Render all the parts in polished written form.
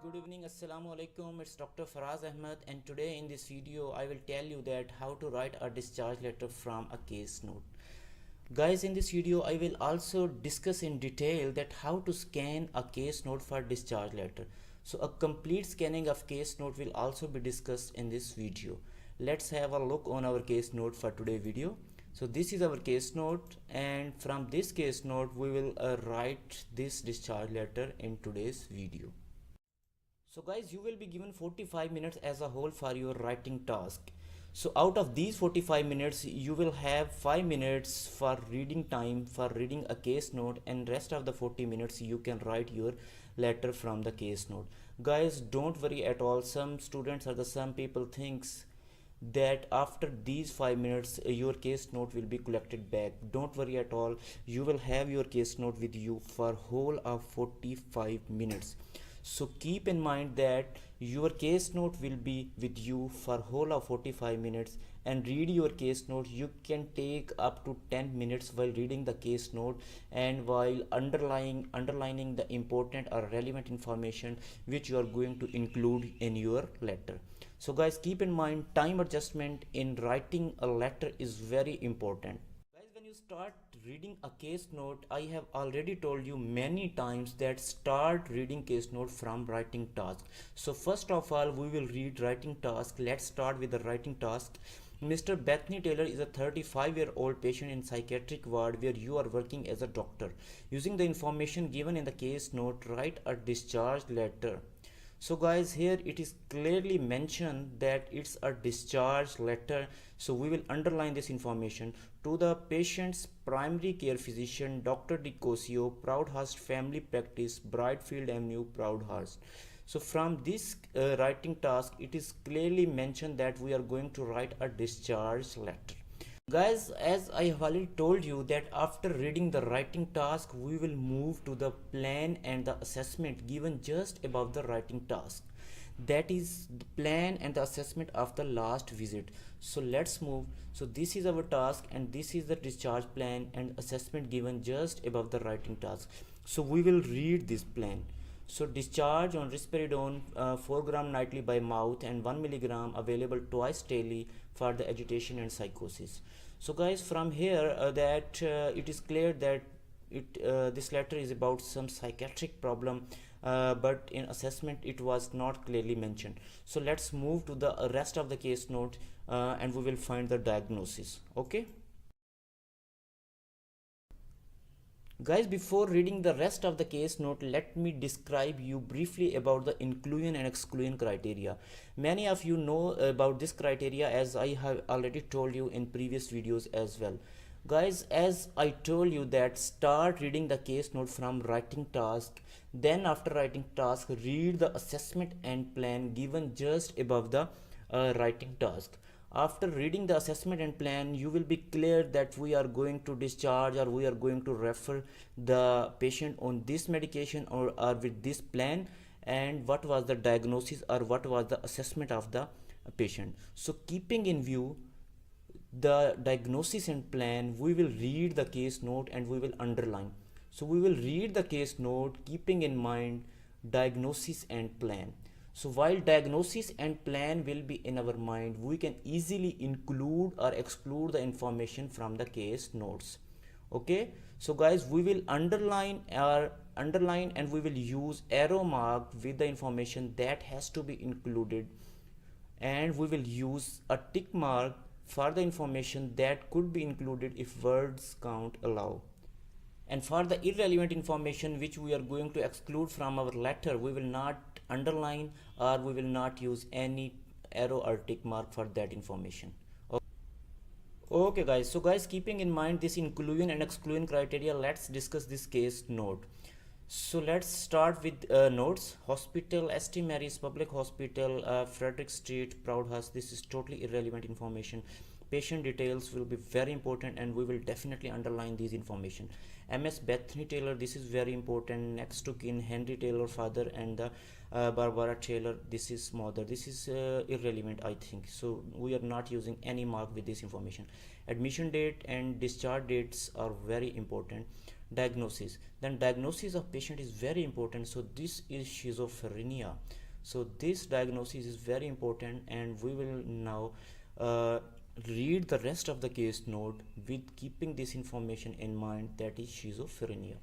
good evening, assalamu alaikum. It's Dr. Faraz Ahmed, and today in this video I will tell you that how to write a discharge letter from a case note. Guys, in this video I will also discuss in detail that how to scan a case note for discharge letter. So a complete scanning of case note will also be discussed in this video. Let's have a look on our case note for today's video. So this is our case note, and from this case note we will write this discharge letter in today's video. So guys, you will be given 45 minutes as a whole for your writing task. So out of these 45 minutes, you will have 5 minutes for reading time for reading a case note, and rest of the 40 minutes you can write your letter from the case note. Guys, don't worry at all. Some students or some people thinks that after these 5 minutes your case note will be collected back. Don't worry at all. You will have your case note with you for whole of 45 minutes. So keep in mind that your case note will be with you for whole of 45 minutes, and read your case note. You can take up to 10 minutes while reading the case note and while underlining the important or relevant information which you are going to include in your letter. So guys, keep in mind time adjustment in writing a letter is very important. Guys, when you start reading a case note, I have already told you many times that start reading case note from writing task. So first of all, we will read writing task. Let's start with the writing task. Mr. Bethany Taylor is a 35-year-old patient in psychiatric ward where you are working as a doctor. Using the information given in the case note, write a discharge letter. So guys, here it is clearly mentioned that it's a discharge letter. So we will underline this information. To the patient's primary care physician, Dr. DiCosio, Proudhurst Family Practice, Brightfield Avenue, Proudhurst. So from this writing task, it is clearly mentioned that we are going to write a discharge letter. Guys, as I have already told you that after reading the writing task, we will move to the plan and the assessment given just above the writing task. That is the plan and the assessment of the last visit. So let's move. So this is our task, and this is the discharge plan and assessment given just above the writing task. So we will read this plan. So discharge on risperidone 4 gram nightly by mouth and 1 milligram available twice daily for the agitation and psychosis. So guys, from here it is clear that this letter is about some psychiatric problem, but in assessment it was not clearly mentioned. So let's move to the rest of the case note and we will find the diagnosis. Okay guys, before reading the rest of the case note, let me describe you briefly about the inclusion and exclusion criteria. Many of you know about this criteria, as I have already told you in previous videos as well. Guys, as I told you that start reading the case note from writing task, then after writing task, read the assessment and plan given just above the writing task. After reading the assessment and plan, you will be clear that we are going to discharge or we are going to refer the patient on this medication or with this plan, and what was the diagnosis or what was the assessment of the patient. So keeping in view the diagnosis and plan, we will read the case note and we will underline. So we will read the case note keeping in mind diagnosis and plan. So while diagnosis and plan will be in our mind, we can easily include or exclude the information from the case notes. Okay, so guys, we will underline and we will use arrow mark with the information that has to be included, and we will use a tick mark for the information that could be included if words count allow. And for the irrelevant information which we are going to exclude from our letter, we will not underline or we will not use any arrow or tick mark for that information. Okay guys, so guys, keeping in mind this inclusion and exclusion criteria, let's discuss this case note. So let's start with notes. Hospital, St. Mary's Public Hospital, Frederick Street, Proudhurst. This is totally irrelevant information. Patient details will be very important and we will definitely underline these information. MS Bethany Taylor, this is very important. Next to kin, Henry Taylor father, and the Barbara Taylor, this is mother. This is irrelevant, I think, so we are not using any mark with this information. Admission date and discharge dates are very important. Diagnosis. Then diagnosis of patient is very important. So this is schizophrenia. So this diagnosis is very important, and we will now uh, read the rest of the case note with keeping this information in mind, that is schizophrenia.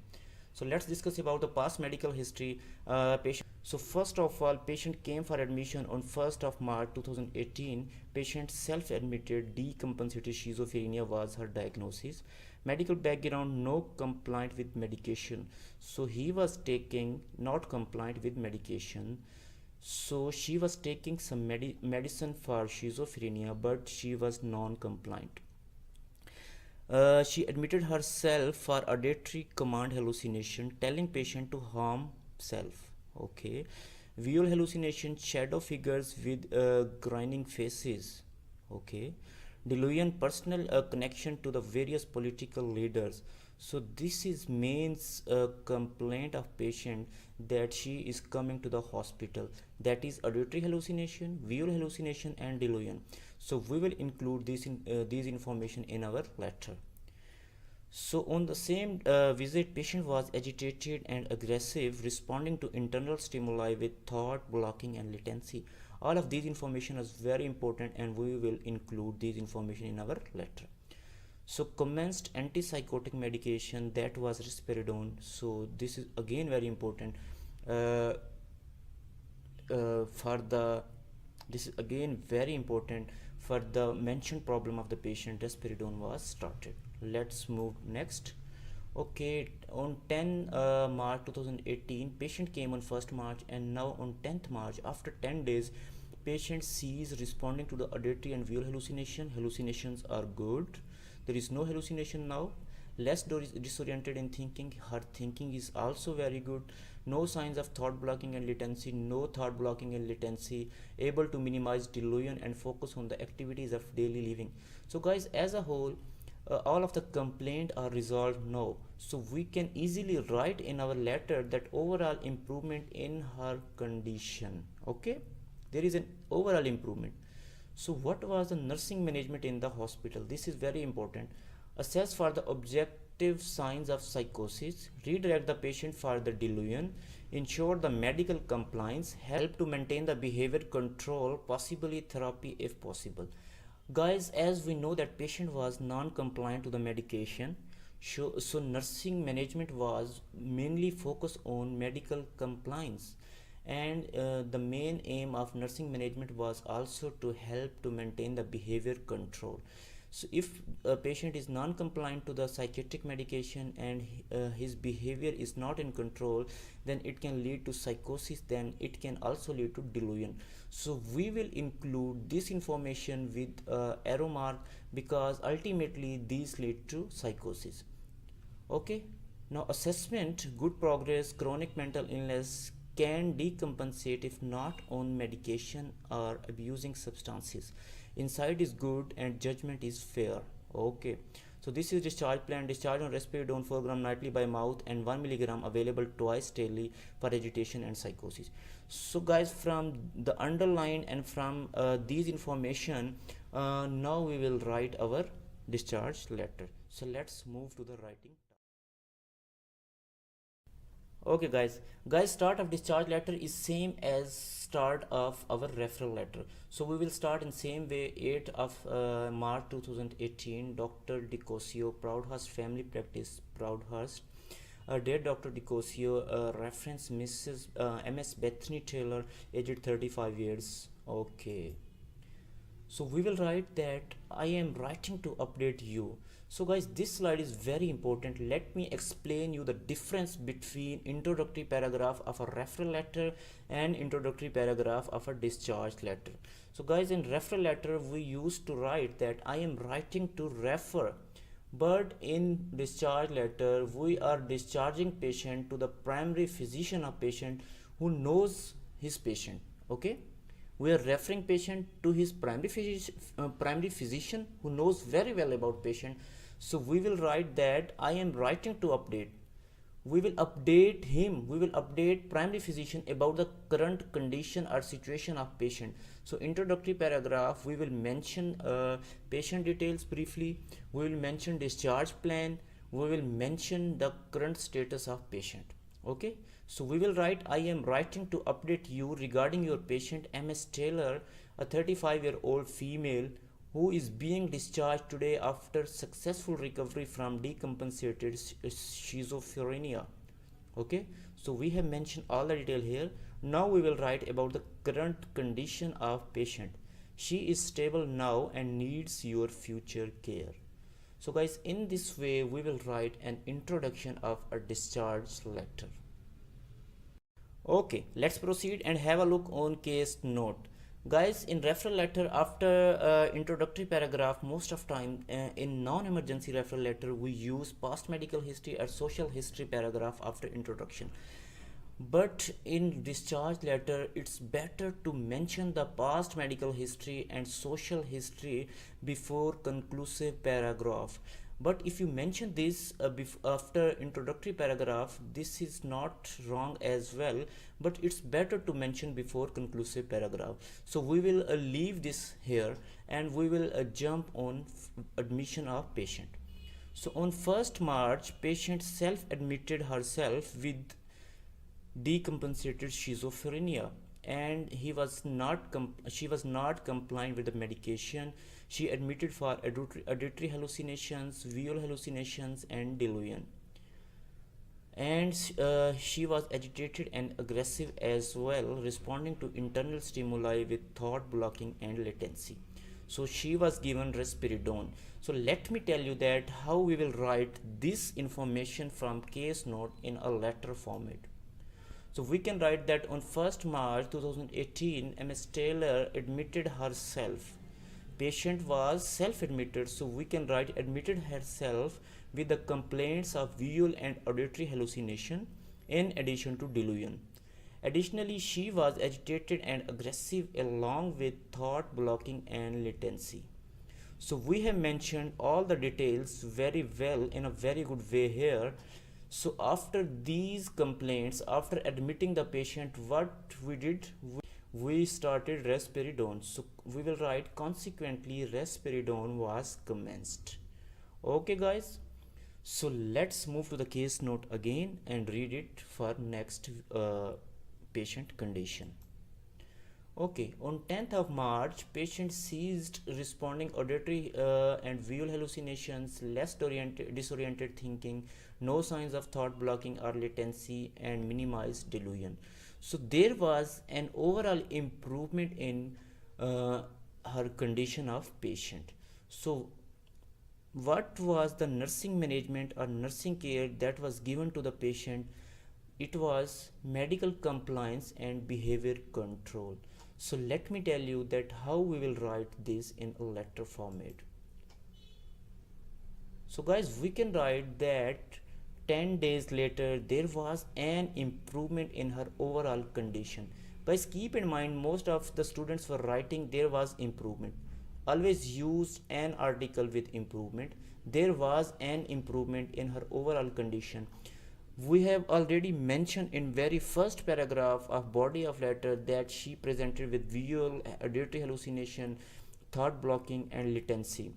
So let's discuss about the past medical history. Patient. So first of all, patient came for admission on 1st of March 2018. Patient self-admitted decompensated schizophrenia was her diagnosis. Medical background: no compliant with medication. So he was taking not compliant with medication. So she was taking some medicine for schizophrenia, but she was non-compliant. She admitted herself for auditory command hallucination, telling patient to harm self. Okay, visual hallucination, shadow figures with grinning faces. Okay, delusion, personal connection to the various political leaders. So this is means complaint of patient that she is coming to the hospital, that is auditory hallucination, visual hallucination, and delusion. So we will include these information in our letter. So on the same visit, patient was agitated and aggressive, responding to internal stimuli with thought blocking and latency. All of these information is very important, and we will include these information in our letter. So commenced antipsychotic medication, that was risperidone. So this is again very important uh, for the this is again very important for the mentioned problem of the patient. Risperidone was started. Let's move next. Okay, on 10 March 2018, patient came on 1st March, and now on 10th March, after 10 days, patient sees responding to the auditory and visual hallucination. Hallucinations are good. There is no hallucination now. Less disoriented in thinking. Her thinking is also very good. No signs of thought blocking and latency. No thought blocking and latency. Able to minimize delusion and focus on the activities of daily living. So guys, as a whole, all of the complaint are resolved now. So we can easily write in our letter that overall improvement in her condition. Okay, there is an overall improvement. So what was the nursing management in the hospital? This is very important. Assess for the objective signs of psychosis, redirect the patient for the delusion, ensure the medical compliance, help to maintain the behavior control, possibly therapy if possible. Guys, as we know that patient was non-compliant to the medication, so nursing management was mainly focused on medical compliance, and the main aim of nursing management was also to help to maintain the behavior control. So if a patient is non-compliant to the psychiatric medication and his behavior is not in control, then it can lead to psychosis, then it can also lead to delusion. So we will include this information with arrow mark, because ultimately these lead to psychosis. Okay, now assessment: good progress. Chronic mental illness can decompensate if not on medication or abusing substances. Insight is good and judgment is fair. Okay, so this is discharge plan. Discharge on risperidone 4 gram nightly by mouth and 1 milligram available twice daily for agitation and psychosis. So guys, from the underline and from these information, now we will write our discharge letter. So let's move to the writing. Okay guys, start of discharge letter is same as start of our referral letter. So we will start in same way. 8 of March 2018, Dr. Dicosio, Proudhurst Family Practice, Proudhurst. Dear Dr. Dicosio, reference Mrs. MS Bethany Taylor, aged 35 years. Okay, so we will write that I am writing to update you. So guys, this slide is very important. Let me explain you the difference between introductory paragraph of a referral letter and introductory paragraph of a discharge letter. So guys, in referral letter we used to write that I am writing to refer, but in discharge letter we are discharging patient to the primary physician of patient who knows his patient. Okay, we are referring patient to his primary physician who knows very well about patient. So we will write that I am writing to update. We will update him, we will update primary physician about the current condition or situation of patient. So introductory paragraph, we will mention patient details briefly, we will mention discharge plan, we will mention the current status of patient. Okay, so we will write, I am writing to update you regarding your patient MS Taylor, a 35-year-old female who is being discharged today after successful recovery from decompensated schizophrenia. Okay, so we have mentioned all the detail here. Now we will write about the current condition of patient. She is stable now and needs your future care. So guys, in this way we will write an introduction of a discharge letter. Okay, let's proceed and have a look on case note. Guys, in referral letter, after introductory paragraph, most of time in non-emergency referral letter we use past medical history or social history paragraph after introduction. But in discharge letter, it's better to mention the past medical history and social history before conclusive paragraph. But if you mention this after introductory paragraph, this is not wrong as well, but it's better to mention before conclusive paragraph. So we will leave this here and we will jump on admission of patient. So on 1st March, patient self-admitted herself with decompensated schizophrenia, and she was not compliant with the medication. She admitted for auditory hallucinations, visual hallucinations, and delusion. And she was agitated and aggressive as well, responding to internal stimuli with thought blocking and latency. So she was given risperidone. So let me tell you that how we will write this information from case note in a letter format. So we can write that on 1st March 2018, MS Taylor admitted herself. Patient was self-admitted, so we can write admitted herself with the complaints of visual and auditory hallucination in addition to delusion. Additionally, she was agitated and aggressive along with thought blocking and latency. So we have mentioned all the details very well in a very good way here. So after these complaints, after admitting the patient, what we did, we started risperidone. So we will write consequently risperidone was commenced. Okay guys, so let's move to the case note again and read it for next patient condition. Okay, on 10th of March, patient ceased responding auditory and visual hallucinations, less disoriented thinking, no signs of thought blocking or latency, and minimized delusion. So there was an overall improvement in her condition of patient. So what was the nursing management or nursing care that was given to the patient? It was medical compliance and behavior control. So let me tell you that how we will write this in a letter format. So guys, we can write that 10 days later there was an improvement in her overall condition. Guys, keep in mind most of the students were writing there was improvement. Always use an article with improvement. There was an improvement in her overall condition. We have already mentioned in very first paragraph of body of letter that she presented with visual, auditory hallucination, thought blocking, and latency.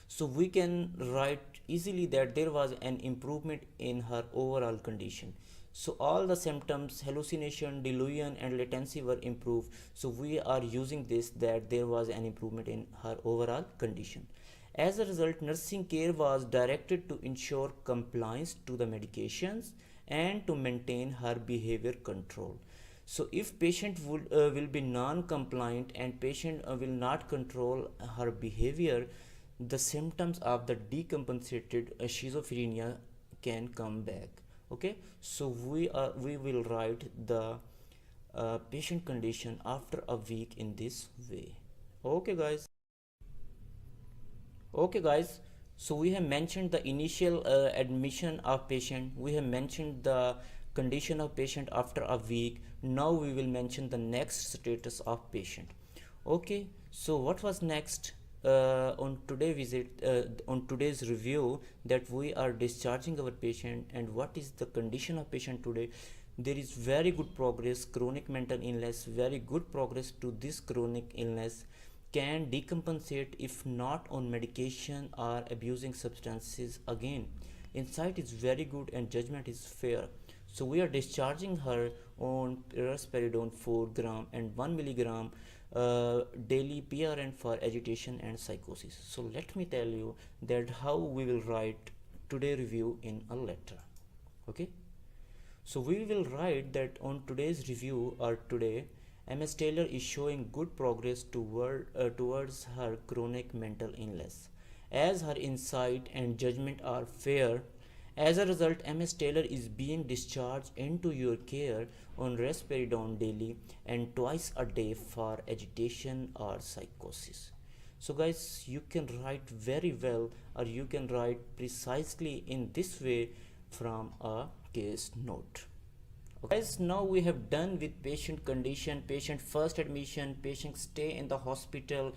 So we can write easily that there was an improvement in her overall condition. So all the symptoms, hallucination, delusion, and latency were improved. So we are using this that there was an improvement in her overall condition. As a result, nursing care was directed to ensure compliance to the medications and to maintain her behavior control. So if patient will be non-compliant and patient will not control her behavior, the symptoms of the decompensated schizophrenia can come back. Okay, so we will write the patient condition after a week in this way. Okay guys. Okay guys, so we have mentioned the initial admission of patient, we have mentioned the condition of patient after a week. Now we will mention the next status of patient. Okay, so what was next on today's review, that we are discharging our patient and what is the condition of patient today. There is very good progress, chronic mental illness, very good progress to this chronic illness, can decompensate if not on medication or abusing substances again. insight is very good and judgment is fair. So we are discharging her on risperidone 4 gram and 1 milligram daily PRN for agitation and psychosis. So let me tell you that how we will write today review in a letter. Okay, so we will write that on today's review or today, MS Taylor is showing good progress towards her chronic mental illness, as her insight and judgment are fair. As a result, MS Taylor is being discharged into your care on risperidone daily and twice a day for agitation or psychosis. So guys, you can write very well, or you can write precisely in this way from a case note. Okay. Guys, now we have done with patient condition, patient first admission, patient stay in the hospital,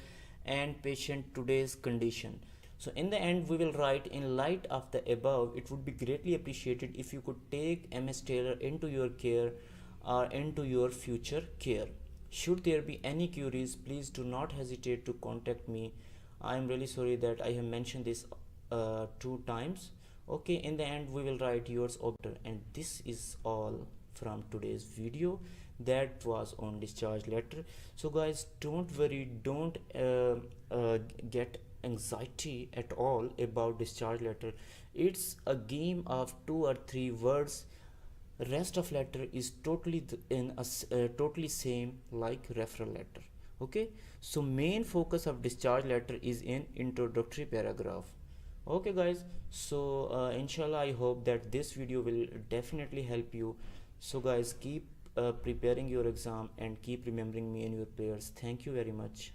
and patient today's condition. So in the end, we will write, in light of the above, it would be greatly appreciated if you could take MS Taylor into your care or into your future care. Should there be any queries, please do not hesitate to contact me. I am really sorry that I have mentioned this 2 times. Okay, in the end, we will write yours obiter, and this is all from today's video that was on discharge letter. So guys, don't worry, don't get anxiety at all about discharge letter. It's a game of 2 or 3 words. Rest of letter is totally totally same like referral letter. Okay, so main focus of discharge letter is in introductory paragraph. Okay guys, so inshallah, I hope that this video will definitely help you. So guys, keep preparing your exam and keep remembering me in your prayers. Thank you very much.